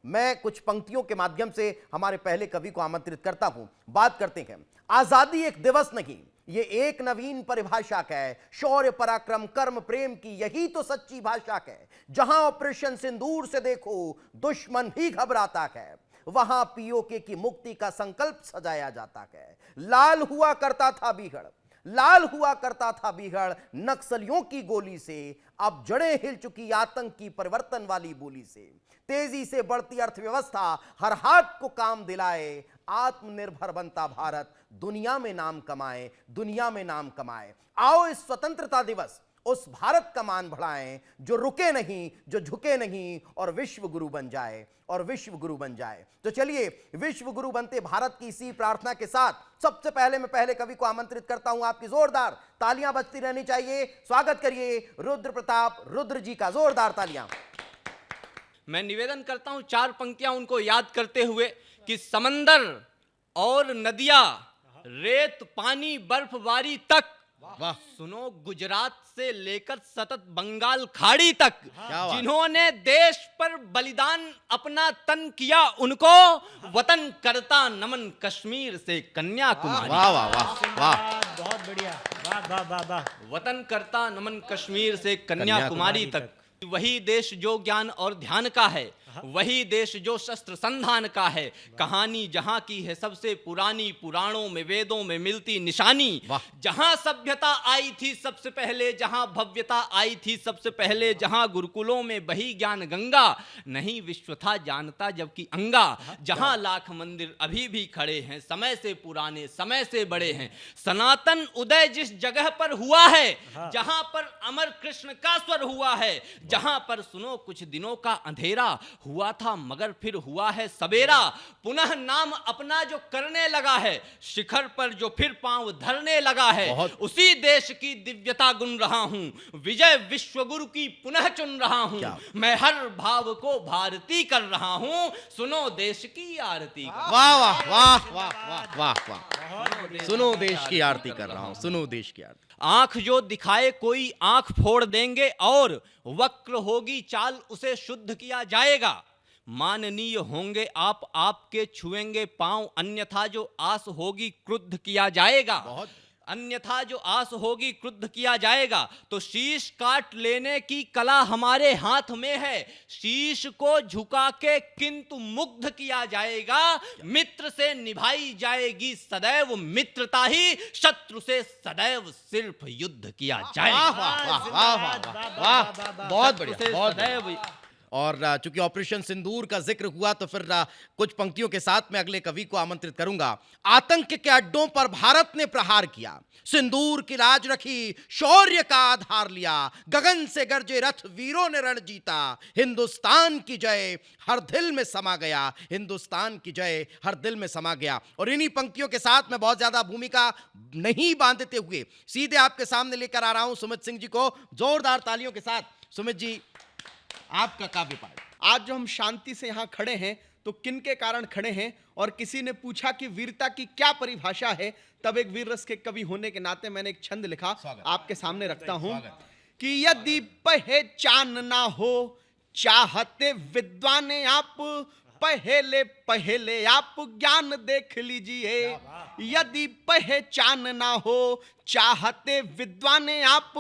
मैं कुछ पंक्तियों के माध्यम से हमारे पहले कवि को आमंत्रित करता हूं। बात करते हैं, आजादी एक दिवस नहीं, ये एक नवीन परिभाषा है। शौर्य पराक्रम कर्म प्रेम की यही तो सच्ची भाषा है। जहां ऑपरेशन सिंदूर से देखो दुश्मन भी घबराता है, वहां पीओके की मुक्ति का संकल्प सजाया जाता है। लाल हुआ करता था बिगड़, लाल हुआ करता था बिगड़ नक्सलियों की गोली से, अब जड़ें हिल चुकी आतंक की परिवर्तन वाली बोली से। तेजी से बढ़ती अर्थव्यवस्था हर हाथ को काम दिलाए, आत्मनिर्भर बनता भारत दुनिया में नाम कमाए, दुनिया में नाम कमाए। आओ इस स्वतंत्रता दिवस उस भारत का मान बढ़ाएं जो रुके नहीं, जो झुके नहीं और विश्व गुरु बन जाए, और विश्व गुरु बन जाए। तो चलिए विश्व गुरु बनते भारत की इसी प्रार्थना के साथ सबसे पहले मैं पहले कवि को आमंत्रित करता हूं। आपकी जोरदार तालियां बजती रहनी चाहिए। स्वागत करिए रुद्र प्रताप रुद्र जी का, जोरदार तालियां। मैं निवेदन करता हूं 4 पंक्तियां उनको याद करते हुए कि समंदर और नदियां, रेत पानी बर्फबारी तक, वाह, सुनो गुजरात से लेकर सतत बंगाल खाड़ी तक, जिन्होंने देश पर बलिदान अपना तन किया, उनको वतन करता नमन कश्मीर से कन्याकुमारी। वाह वाह वाह वाह, बहुत बढ़िया, वाह वाह वाह वाह। वतन करता नमन कश्मीर से कन्याकुमारी तक। वही देश जो ज्ञान और ध्यान का है, वही देश जो शस्त्र संधान का है। कहानी जहां की है सबसे पुरानी, पुराणों में वेदों में मिलती निशानी। जहां सभ्यता आई थी सबसे पहले, जहां भव्यता आई थी सबसे पहले, जहां गुरुकुलों में बही ज्ञान गंगा, नहीं विश्व था जानता जबकि अंगा। जहां लाख मंदिर अभी भी खड़े हैं, समय से पुराने समय से बड़े हैं। सनातन उदय जिस जगह पर हुआ है, जहां पर अमर कृष्ण का स्वर हुआ है, जहां पर सुनो कुछ दिनों का अंधेरा हुआ था मगर फिर हुआ है सवेरा। पुनः नाम अपना जो करने लगा है, शिखर पर जो फिर पांव धरने लगा है, उसी देश की दिव्यता गुन रहा हूं। विजय विश्वगुरु की पुनः चुन रहा हूं। मैं हर भाव को भारती कर रहा हूं, सुनो देश की आरती। वाह वाह वाह वाह वाह वाह वाह, सुनो देश की आरती कर रहा हूं, सुनो देश की आरती। आंख जो दिखाए कोई आंख फोड़ देंगे, और वक्र होगी चाल उसे शुद्ध किया जाएगा। माननीय होंगे आप, आपके छुएंगे पांव, अन्यथा जो आस होगी क्रुद्ध किया जाएगा। अन्यथा जो आस होगी क्रुद्ध किया जाएगा। तो शीश काट लेने की कला हमारे हाथ में है, शीश को झुका के किंतु मुग्ध किया जाएगा। मित्र से निभाई जाएगी सदैव मित्रता ही, शत्रु से सदैव सिर्फ युद्ध किया जाएगा। वाह वाह वाह वाह, बहुत बढ़िया, बहुत सदैव। और चूंकि ऑपरेशन सिंदूर का जिक्र हुआ तो फिर कुछ पंक्तियों के साथ मैं अगले कवि को आमंत्रित करूंगा। आतंक के अड्डों पर भारत ने प्रहार किया, सिंदूर की लाज रखी, शौर्य का आधार लिया, गगन से गरजे रथ वीरों ने रण जीता। हिंदुस्तान की जय हर दिल में समा गया, हिंदुस्तान की जय हर दिल में समा गया। और इन्हीं पंक्तियों के साथ मैं बहुत ज्यादा भूमिका नहीं बांधते हुए सीधे आपके सामने लेकर आ रहा हूं सुमित सिंह जी को, जोरदार तालियों के साथ। सुमित जी, आपका काव्य पाठ। आज जो हम शांति से यहाँ खड़े हैं तो किन के कारण खड़े हैं, और किसी ने पूछा कि वीरता की क्या परिभाषा है, तब एक वीर रस के कवि होने के नाते मैंने एक छंद लिखा, आपके सामने रखता हूं कि यदि पहचान ना हो चाहते विद्वान आप, पहले पहले आप ज्ञान देख लीजिए। यदि पहचान ना हो चाहते विद्वान आप,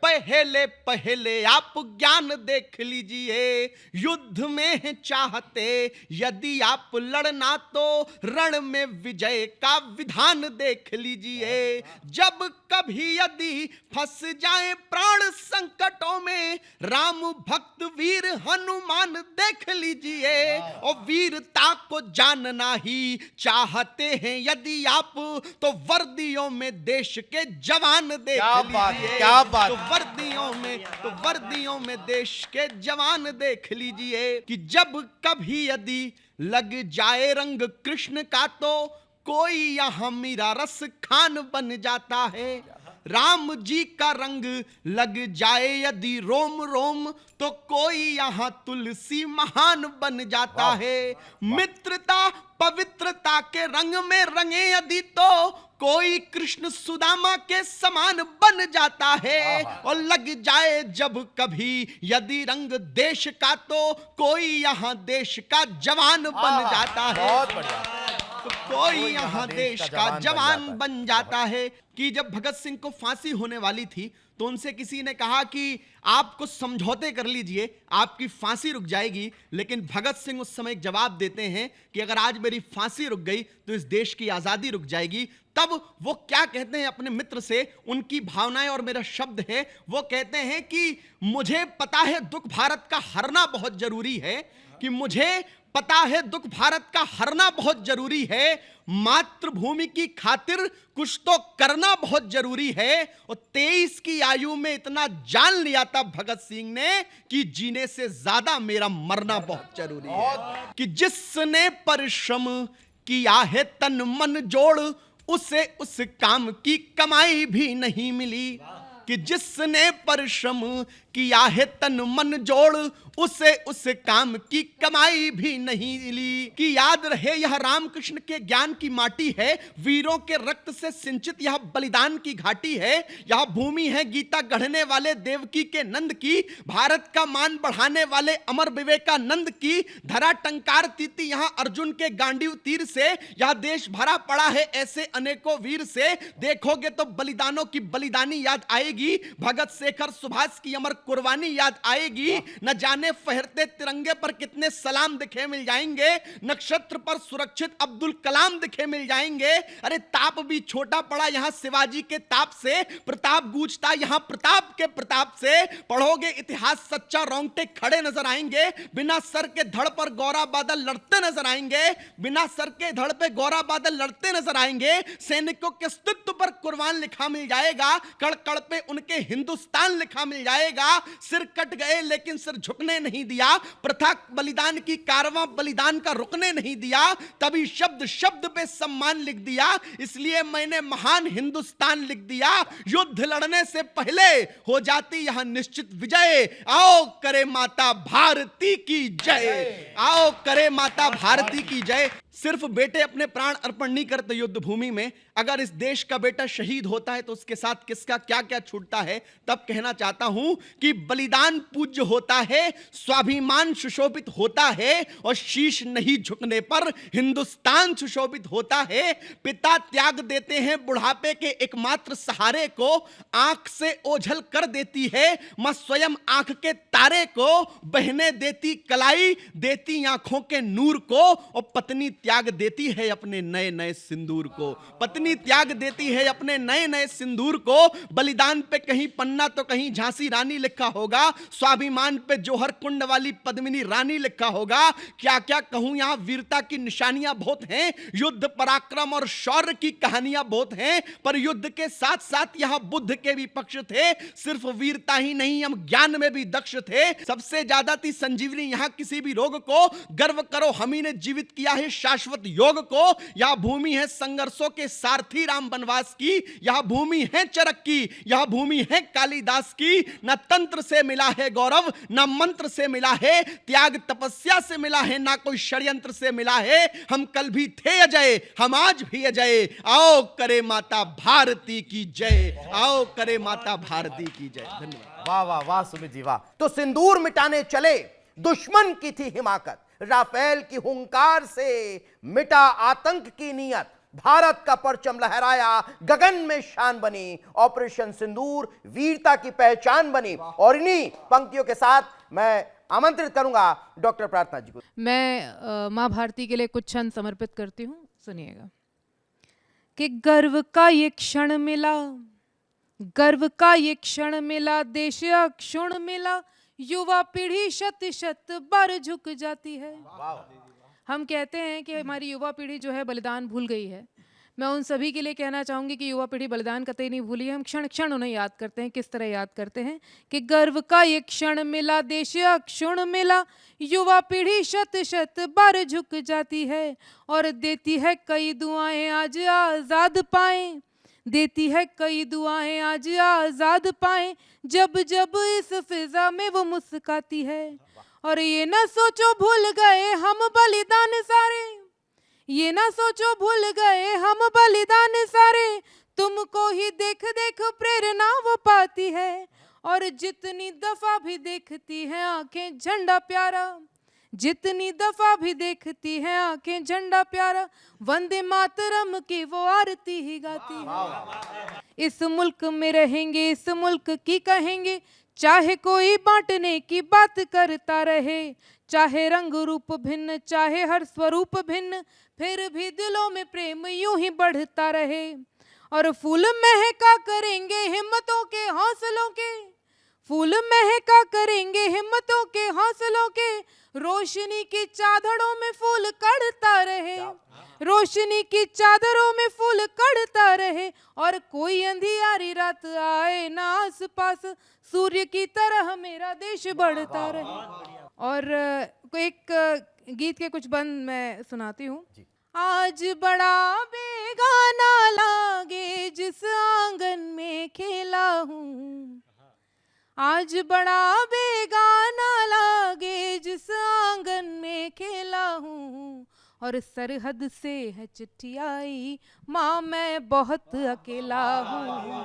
पहले पहले आप ज्ञान देख लीजिए। युद्ध में चाहते यदि आप लड़ना, तो रण में विजय का विधान देख लीजिए। जब कभी यदि फंस जाए प्राण संकटों में, राम भक्त वीर हनुमान देख लीजिए। और वीरता को जानना ही चाहते हैं यदि आप, तो वर्दियों में देश के जवान देख लीजिए। क्या बात, तो वर्दियों में देश के जवान देख लीजिए। कि जब कभी यदि लग जाए रंग कृष्ण का, तो कोई यहाँ मीरा रस खान बन जाता है। राम जी का रंग लग जाए यदि रोम रोम, तो कोई यहाँ तुलसी महान बन जाता है। मित्रता पवित्रता के रंग में रंगे यदि, तो कोई कृष्ण सुदामा के समान बन जाता है, और लग जाए जब कभी यदि रंग देश का तो कोई यहाँ देश का जवान बन जाता है। बहुत बढ़िया। तो कोई यहाँ देश का जवान बन जाता है। कि जब भगत सिंह को फांसी होने वाली थी तो उनसे किसी ने कहा कि आप कुछ समझौते कर लीजिए, आपकी फांसी रुक जाएगी। लेकिन भगत सिंह उस समय एक जवाब देते हैं कि अगर आज मेरी फांसी रुक गई तो इस देश की आजादी रुक जाएगी। तब वो क्या कहते हैं अपने मित्र से, उनकी भावनाएं और मेरा शब्द है, वो कहते हैं कि मुझे पता है दुख भारत का हरना बहुत जरूरी है, कि मुझे पता है दुख भारत का हरना बहुत जरूरी है, मातृभूमि की खातिर कुछ तो करना बहुत जरूरी है। और 23 की आयु में इतना जान लिया था भगत सिंह ने कि जीने से ज्यादा मेरा मरना बहुत जरूरी है। कि जिसने परिश्रम किया है तन मन जोड़, उसे उस काम की कमाई भी नहीं मिली। कि जिसने परिश्रम किया है तन मन जोड़, उसे उस काम की कमाई भी नहीं मिली। कि याद रहे यह रामकृष्ण के ज्ञान की माटी है, वीरों के रक्त से सिंचित यह बलिदान की घाटी है। यह भूमि है गीता गढ़ने वाले देवकी के नंद की, भारत का मान बढ़ाने वाले अमर विवेकानंद की। धरा टंकार तीती यहां अर्जुन के गांडीव तीर से, यह देश भरा पड़ा है ऐसे अनेकों वीर से। देखोगे तो बलिदानों की बलिदानी याद आएगी, भगत शेखर सुभाष की अमर कुर्बानी याद आएगी। न जाने फहरते तिरंगे पर कितने सलाम दिखे मिल जाएंगे, नक्षत्र पर सुरक्षित अब्दुल कलाम दिखे मिल जाएंगे। अरे ताप भी छोटा पड़ा यहां शिवाजी के ताप से, प्रताप गूंजता यहां प्रताप के प्रताप से। पढ़ोगे इतिहास सच्चा रोंगटे खड़े नजर आएंगे, बिना सर के धड़ पर गौरा बादल लड़ते नजर आएंगे, बिना सर के धड़ पे गौरा बादल लड़ते नजर आएंगे। सैनिकों के अस्तित्व पर कुर्बान लिखा मिल जाएगा, कड़ कड़ पे उनके हिंदुस्तान लिखा मिल जाएगा। सिर कट गए लेकिन सिर झुकने नहीं दिया, प्रथा बलिदान की कारवां बलिदान का रुकने नहीं दिया। तभी शब्द शब्द पे सम्मान लिख दिया, इसलिए मैंने महान हिंदुस्तान लिख दिया। युद्ध लड़ने से पहले हो जाती यह निश्चित विजय, आओ करे माता भारती की जय, आओ करे माता भारती की जय। सिर्फ बेटे अपने प्राण अर्पण नहीं करते युद्ध भूमि में, अगर इस देश का बेटा शहीद होता है तो उसके साथ किसका क्या क्या छूटता है। तब कहना चाहता हूं कि बलिदान पूज्य होता है, स्वाभिमान सुशोभित होता है, और शीश नहीं झुकने पर हिंदुस्तान सुशोभित होता है। पिता त्याग देते हैं बुढ़ापे के एकमात्र सहारे को, आंख से ओझल कर देती है मां स्वयं आंख के तारे को। बहने देती कलाई देती आंखों के नूर को, और पत्नी त्याग देती है अपने नए नए सिंदूर को, पत्नी त्याग देती है अपने नए नए सिंदूर को। बलिदान पे कहीं पन्ना तो कहीं झांसी रानी लिखा होगा, स्वाभिमान पे जौहर कुंड वाली पद्मिनी रानी लिखा होगा। क्या क्या कहूं, यहां वीरता की निशानियां बहुत हैं, युद्ध पराक्रम और शौर्य की कहानियां बहुत हैं, पर युद्ध के साथ साथ यहां बुद्ध के भी पक्ष थे। सिर्फ वीरता ही नहीं, हम ज्ञान में भी दक्ष थे। सबसे ज्यादा थी संजीवनी यहां किसी भी रोग को, गर्व करो हम ही ने जीवित किया है शाश्वत योग को। यह भूमि है संघर्षों के सारथी राम बनवास की, यह भूमि है चरक की, यह भूमि है कालिदास की। न तंत्र से मिला है गौरव, न मंत्र से मिला है, त्याग तपस्या से मिला है, ना कोई षड्यंत्र से मिला है। हम कल भी थे अजय, हम आज भी अजय, आओ करे माता भारती की जय, आओ करे माता भारती की जय। धन्यवाद। वाह वाह वाह सुमित जी वाह। तो सिंदूर मिटाने चले, दुश्मन की थी हिमाकत, राफेल की हुंकार से मिटा आतंक की नीयत, भारत का परचम लहराया गगन में शान बनी, ऑपरेशन सिंदूर वीरता की पहचान बनी। और इन्हीं पंक्तियों के साथ मैं आमंत्रित करूंगा डॉक्टर प्रार्थना जी को। मैं माँ भारती के लिए कुछ क्षण समर्पित करती हूँ, सुनिएगा। कि गर्व का ये क्षण मिला, गर्व का ये क्षण मिला, देश अक्षुण मिला, युवा पीढ़ी शत शत बार झुक जाती है। हम कहते हैं कि हमारी युवा पीढ़ी जो है बलिदान भूल गई है। मैं उन सभी के लिए कहना चाहूँगी कि युवा पीढ़ी बलिदान कतई नहीं भूली है। हम क्षण क्षण उन्हें याद करते हैं। किस तरह याद करते हैं कि गर्व का ये क्षण मिला, देश अक्षुण मिला, युवा पीढ़ी शत शत बार झुक जाती है, और देती है कई दुआएं आज आज़ाद पाएं, देती है कई दुआएं आज आज़ाद पाएं, जब जब इस फिजा में वो मुस्काती है। और ये न सोचो भूल गए हम बलिदान सारे, ये ना सोचो भूल गए हम बलिदान सारे, तुमको ही देख देख प्रेरणा वो पाती है, और जितनी दफा भी देखती है आंखें झंडा प्यारा, जितनी दफा भी देखती है आंखें झंडा प्यारा, वंदे मातरम की वो आरती ही गाती है। इस मुल्क में रहेंगे, इस मुल्क की कहेंगे, चाहे कोई बांटने की बात करता रहे, चाहे रंग रूप भिन्न, चाहे हर स्वरूप भिन्न, फिर भी दिलों में प्रेम यूं ही बढ़ता रहे। और फूल महका करेंगे हिम्मतों के हौसलों के, फूल महका करेंगे हिम्मतों के हौसलों के, रोशनी की चादरों में फूल कढ़ता रहे, रोशनी की चादरों में फूल कढ़ता रहे, और कोई अंधियारी रात आए ना आस पास, सूर्य की तरह मेरा देश बढ़ता रहे। और एक गीत के कुछ बंद मैं सुनाती हूँ। आज बड़ा बेगाना लागे जिस आंगन में खेला हूँ, आज बड़ा बेगाना लागे जिस आंगन में खेला हूँ, और सरहद से है चिट्ठी आई माँ मैं बहुत अकेला हूँ,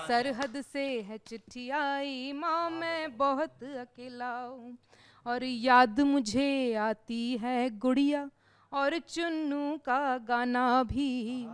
सरहद से है चिट्ठी आई माँ मैं बहुत अकेला हूँ। और याद मुझे आती है गुड़िया और चुन्नू का गाना भी,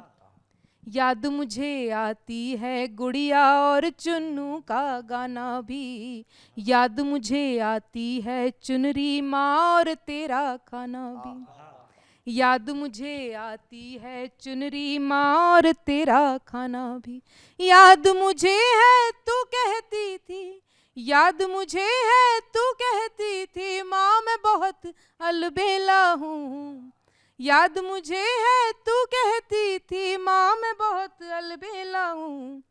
याद मुझे आती है गुड़िया और चुन्नू का गाना भी, याद मुझे आती है चुनरी माँ और तेरा खाना भी, याद मुझे आती है चुनरी माँ और तेरा खाना भी, याद मुझे है तू कहती थी, याद मुझे है तू कहती थी माँ मैं बहुत अलबेला हूँ, याद मुझे है तू कहती थी माँ मैं बहुत अलबेला हूँ,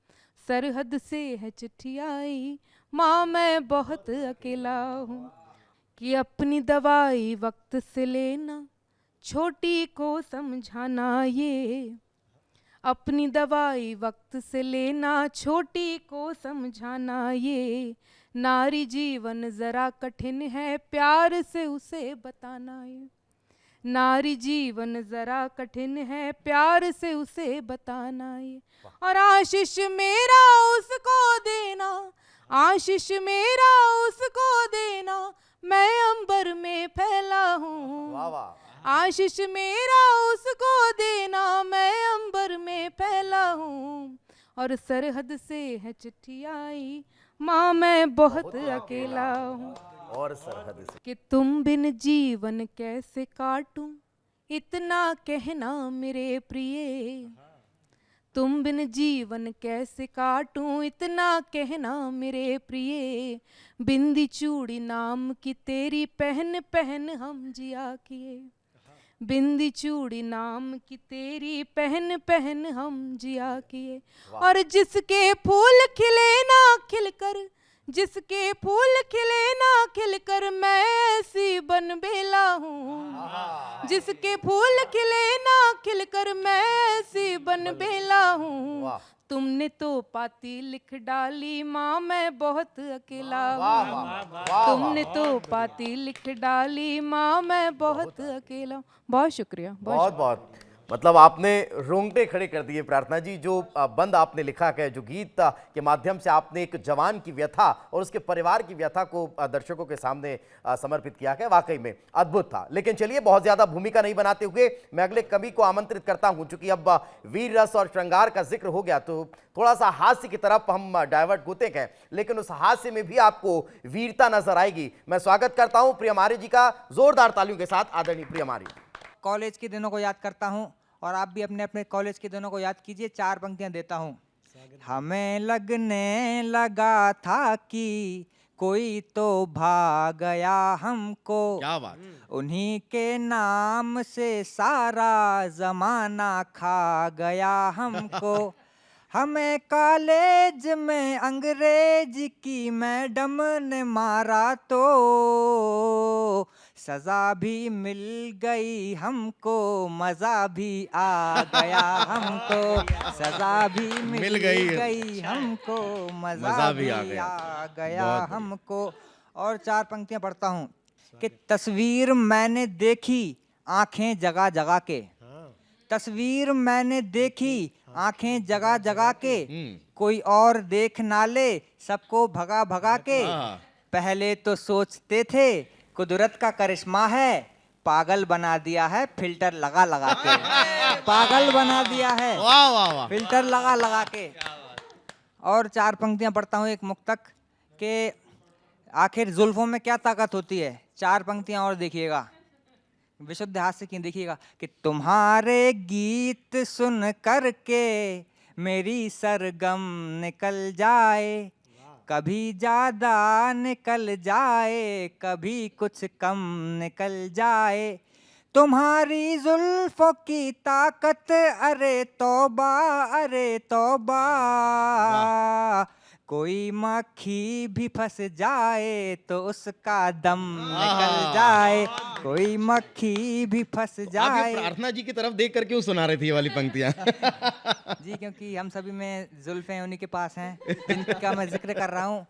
सरहद से है चिट्ठी आई माँ मैं बहुत अकेला हूँ। कि अपनी दवाई वक्त से लेना, छोटी को समझाना, ये अपनी दवाई वक्त से लेना, छोटी को समझाना, ये नारी जीवन जरा कठिन है प्यार से उसे बताना, ये नारी जीवन जरा कठिन है प्यार से उसे बताना, ये और आशीष मेरा उसको देना, आशीष मेरा उसको देना, मैं अंबर में फैला हूँ, आशीष मेरा उसको देना, मैं अंबर में फैला हूँ, और सरहद से है चिट्ठी आई माँ मैं बहुत अकेला हूँ, और सरहद से कि तुम बिन जीवन कैसे काटूं, इतना कहना मेरे प्रिय, तुम बिन जीवन कैसे काटूं, इतना कहना मेरे प्रिय, बिंदी चूड़ी नाम की तेरी पहन पहन हम जिया किए, बिंदी चूड़ी नाम की तेरी पहन पहन हम जिया किए, और जिसके फूल खिले ना खिलकर, जिसके फूल खिले ना खिलकर मैं ऐसी बनबेला हूँ, जिसके फूल खिले ना खिलकर मैं ऐसी बनबेला हूँ, तुमने तो पाती लिख डाली माँ मैं बहुत अकेला हूँ, तुमने तो पाती लिख डाली माँ मैं बहुत अकेला हूँ। बहुत शुक्रिया, बहुत बहुत मतलब आपने रोंगटे खड़े कर दिए प्रार्थना जी। जो बंद आपने लिखा है, जो गीत के माध्यम से आपने एक जवान की व्यथा और उसके परिवार की व्यथा को दर्शकों के सामने समर्पित किया है, वाकई में अद्भुत था। लेकिन चलिए बहुत ज्यादा भूमिका नहीं बनाते हुए मैं अगले कवि को आमंत्रित करता हूं। चूंकि अब वीर रस और श्रृंगार का जिक्र हो गया तो थोड़ा सा हास्य की तरफ हम डाइवर्ट होते हैं, लेकिन उस हास्य में भी आपको वीरता नजर आएगी। मैं स्वागत करता हूं प्रियमारी जी का जोरदार तालियों के साथ। आदरणीय प्रियमारी, कॉलेज के दिनों को याद करता हूँ और आप भी अपने अपने कॉलेज के दिनों को याद कीजिए। 4 पंक्तियाँ देता हूँ। हमें लगने लगा था कि कोई तो भाग गया हमको, क्या बात। उन्हीं के नाम से सारा जमाना खा गया हमको। हमें कॉलेज में अंग्रेज की मैडम ने मारा तो सजा भी मिल गई हमको, मजा भी आ गया हमको, सजा भी मिल गई हमको, मजा भी आ गया हमको। और 4 पंक्तियां पढ़ता हूँ कि तस्वीर मैंने देखी आंखें जगा जगा के, तस्वीर मैंने देखी आंखें जगा जगा के, कोई और देख ना ले सबको भगा भगा के। पहले तो सोचते थे कुदरत का करिश्मा है, पागल बना दिया है फिल्टर लगा लगा के। पागल बना दिया है वाह वाह वाह। फिल्टर लगा लगा के। और 4 पंक्तियां पढ़ता हूँ एक मुक्तक के, आखिर जुल्फों में क्या ताकत होती है। 4 पंक्तियां और देखिएगा, विशुद्ध हास्य की देखिएगा कि तुम्हारे गीत सुन करके मेरी सरगम निकल जाए, कभी ज्यादा निकल जाए कभी कुछ कम निकल जाए। तुम्हारी जुल्फों की ताकत अरे तौबा अरे तौबा, कोई मक्खी भी फंस जाए तो उसका दम निकल जाए, कोई मक्खी भी फंस आप ये जाए। प्रार्थना जी की तरफ देख कर क्यों सुना रही थी ये वाली पंक्तियां? जी क्योंकि हम सभी में जुल्फें उन्हीं के पास हैं जिनका मैं जिक्र कर रहा हूँ।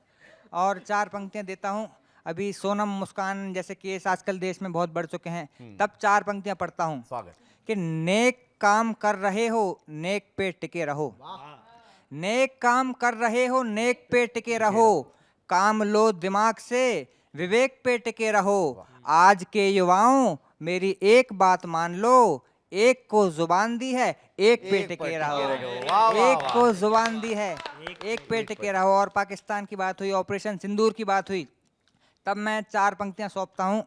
और 4 पंक्तियां देता हूँ। अभी सोनम मुस्कान जैसे केस आजकल देश में बहुत बढ़ चुके हैं, तब 4 पंक्तियां पढ़ता हूँ स्वागत। कि नेक काम कर रहे हो नेक पे टिके रहो, नेक काम कर रहे हो नेक पे टिके रहो, काम लो दिमाग से विवेक पे टिके रहो। आज के युवाओं मेरी एक बात मान लो, एक को जुबान दी है एक पे टिके रहो, एक को जुबान दी है एक पे टिके रहो। और पाकिस्तान की बात हुई, ऑपरेशन सिंदूर की बात हुई, तब मैं 4 पंक्तियां सौंपता हूं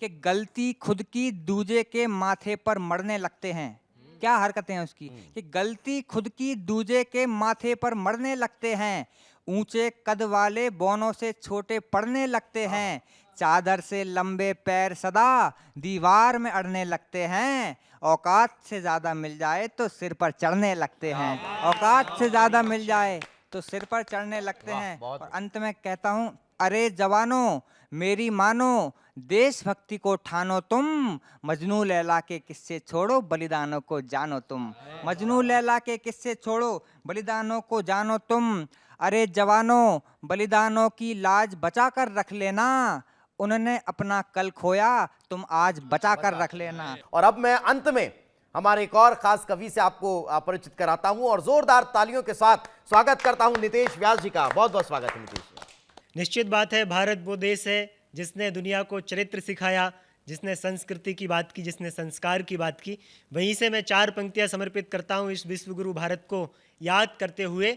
कि गलती खुद की दूजे के माथे पर मरने लगते हैं। क्या हरकतें हैं उसकी कि गलती खुद की दूजे के माथे पर मरने लगते हैं, ऊंचे कद वाले बोनों से छोटे पड़ने लगते हैं, चादर से लंबे पैर सदा दीवार में अड़ने लगते हैं, औकात से ज्यादा मिल जाए तो सिर पर चढ़ने लगते हैं, औकात से ज्यादा मिल जाए तो सिर पर चढ़ने लगते हैं। और अंत में कहता हूँ, अरे जवानों मेरी मानो देशभक्ति को ठानो तुम, मजनू लैला के किस्से छोड़ो बलिदानों को जानो तुम, मजनू लैला के किस्से छोड़ो बलिदानों को जानो तुम। अरे जवानों बलिदानों की लाज बचा कर रख लेना, उन्होंने अपना कल खोया तुम आज बचा कर रख लेना। और अब मैं अंत में हमारे एक और खास कवि से आपको परिचित कराता हूं और जोरदार तालियों के साथ स्वागत करता हूं नितेश व्यास जी का। बहुत बहुत स्वागत है नितेश जी। निश्चित बात है, भारत वो देश है जिसने दुनिया को चरित्र सिखाया, जिसने संस्कृति की बात की, जिसने संस्कार की बात की। वहीं से मैं 4 पंक्तियां समर्पित करता हूं इस विश्वगुरु भारत को याद करते हुए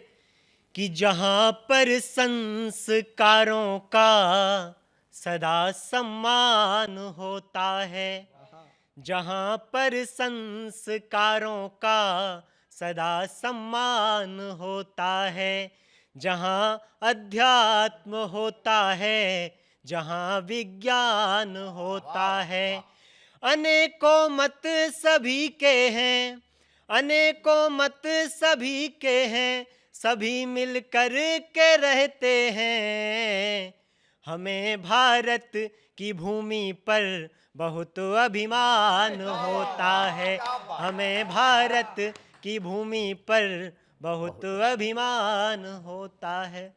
कि जहां पर संस्कारों का सदा सम्मान होता है, जहां पर संस्कारों का सदा सम्मान होता है, जहां अध्यात्म होता है, जहां विज्ञान होता है। अनेकों मत सभी के हैं, अनेकों मत सभी के हैं, सभी मिलकर के रहते हैं। हमें भारत की भूमि पर बहुत अभिमान होता है, हमें भारत की भूमि पर बहुत अभिमान होता है।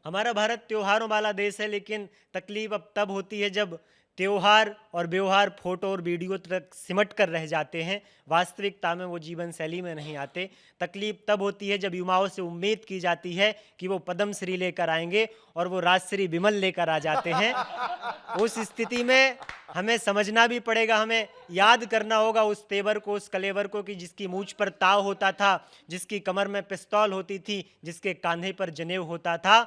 हमारा भारत त्योहारों वाला देश है, लेकिन तकलीफ अब तब होती है जब त्योहार और व्यवहार फोटो और वीडियो तक सिमट कर रह जाते हैं, वास्तविकता में वो जीवन शैली में नहीं आते। तकलीफ तब होती है जब युवाओं से उम्मीद की जाती है कि वो पद्मश्री लेकर आएंगे और वो राजश्री विमल लेकर आ जाते हैं। उस स्थिति में हमें समझना भी पड़ेगा, हमें याद करना होगा उस तेवर को, उस कलेवर को कि जिसकी मूंछ पर ताव होता था, जिसकी कमर में पिस्तौल होती थी, जिसके कांधे पर जनेऊ होता था।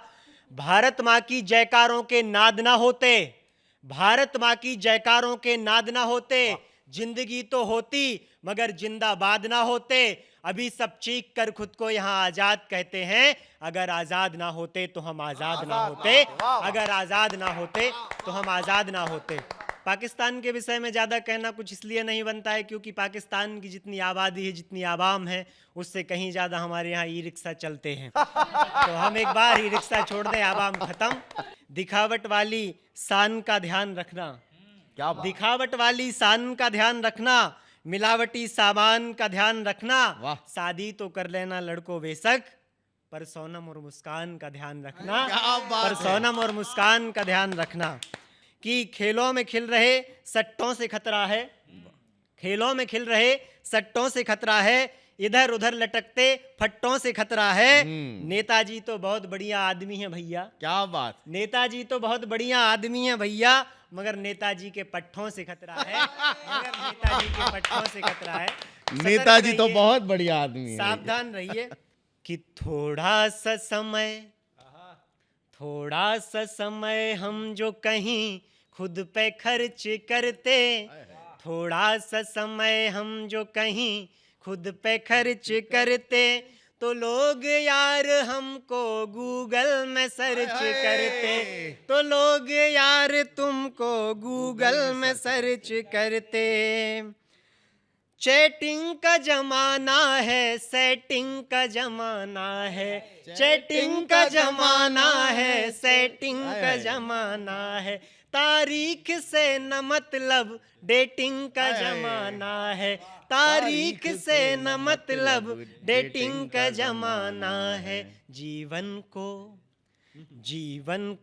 भारत माँ की जयकारों के नाद ना होते, भारत माँ की जयकारों के नाद ना होते, जिंदगी तो होती मगर जिंदाबाद ना होते। अभी सब चीख कर खुद को यहाँ आजाद कहते हैं, अगर आजाद ना होते तो हम आजाद ना होते, अगर आजाद ना होते तो हम आजाद ना होते। पाकिस्तान के विषय में ज़्यादा कहना कुछ इसलिए नहीं बनता है क्योंकि पाकिस्तान की जितनी आबादी है, जितनी आवाम है, उससे कहीं ज़्यादा हमारे यहाँ ई रिक्शा चलते हैं। तो हम एक बार ई रिक्शा छोड़ दें, आवाम खत्म। दिखावट वाली शान का ध्यान रखना, क्या बात। दिखावट वाली शान का ध्यान रखना, मिलावटी सामान का ध्यान रखना। शादी तो कर लेना लड़कों बेशक, पर सोनम और मुस्कान का ध्यान रखना, पर सोनम और मुस्कान का ध्यान रखना। कि खेलों में खिल रहे सट्टों से खतरा है, खेलों में खिल रहे सट्टों से खतरा है, इधर उधर लटकते फट्टों से खतरा है। नेताजी तो बहुत बढ़िया आदमी है भैया, क्या बात। नेताजी तो बहुत बढ़िया आदमी है भैया, मगर नेताजी के पट्ठों से खतरा है, मगर नेताजी के पट्ठों से खतरा है। सतर्क नेताजी तो रहिए, बहुत बढ़िया आदमी है। सावधान रहिए कि थोड़ा सा समय हम जो कहीं खुद पे खर्च करते, थोड़ा सा समय हम जो कहीं खुद पे खर्च करते, तो लोग यार हमको गूगल में सर्च करते, तो लोग यार तुमको गूगल में सर्च करते। चैटिंग का जमाना है, सेटिंग का जमाना है, चैटिंग का जमाना है, सेटिंग का जमाना है, तारीख से न मतलब डेटिंग का जमाना है, तारीख से न मतलब डेटिंग का जमाना है। जीवन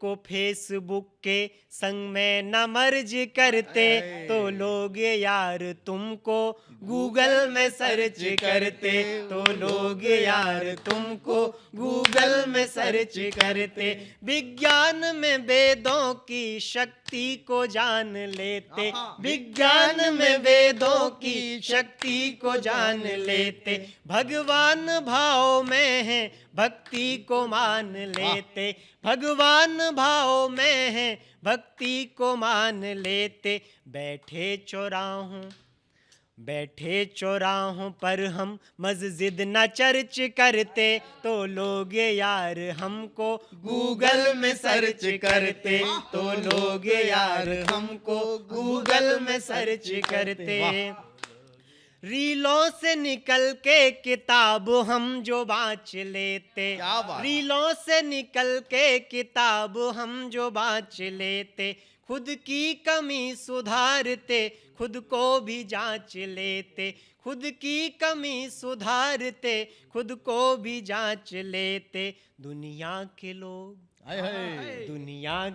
को फेसबुक के संग में न मर्ज करते, तो लोग यार तुमको गूगल में सर्च करते, तो लोग यार तुमको गूगल में सर्च करते। विज्ञान में वेदों की शक्ति को जान लेते, विज्ञान में वेदों की शक्ति को जान लेते, भगवान भाव में है भक्ति को मान लेते, भगवान भाव में है भक्ति को मान लेते। बैठे चौराहों पर हम मस्जिद न चर्च करते, तो लोग यार हमको गूगल में सर्च करते, तो लोग यार हमको गूगल में सर्च करते। रीलों से निकल के किताब हम जो बाँच लेते, रीलों से निकल के किताब हम जो बाँच लेते, खुद की कमी सुधारते, खुद को भी जांच लेते, खुद की कमी सुधारते, खुद को भी जांच लेते। दुनिया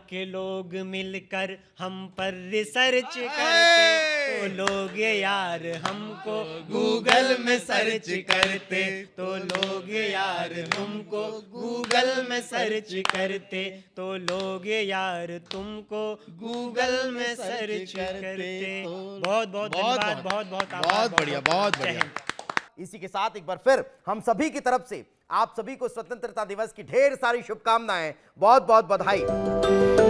के लोग मिलकर हम पर रिसर्च करते, तो लोग यार हमको गूगल में सर्च करते, तो लोग यार तुमको गूगल में सर्च करते, तो लोग यार तुमको गूगल में सर्च करते। बहुत बहुत धन्यवाद, बहुत बहुत आभार, बहुत बढ़िया, बहुत बढ़िया। इसी के साथ एक बार फिर हम सभी की तरफ से आप सभी को स्वतंत्रता दिवस की ढेर सारी शुभकामनाएं, बहुत बहुत बधाई।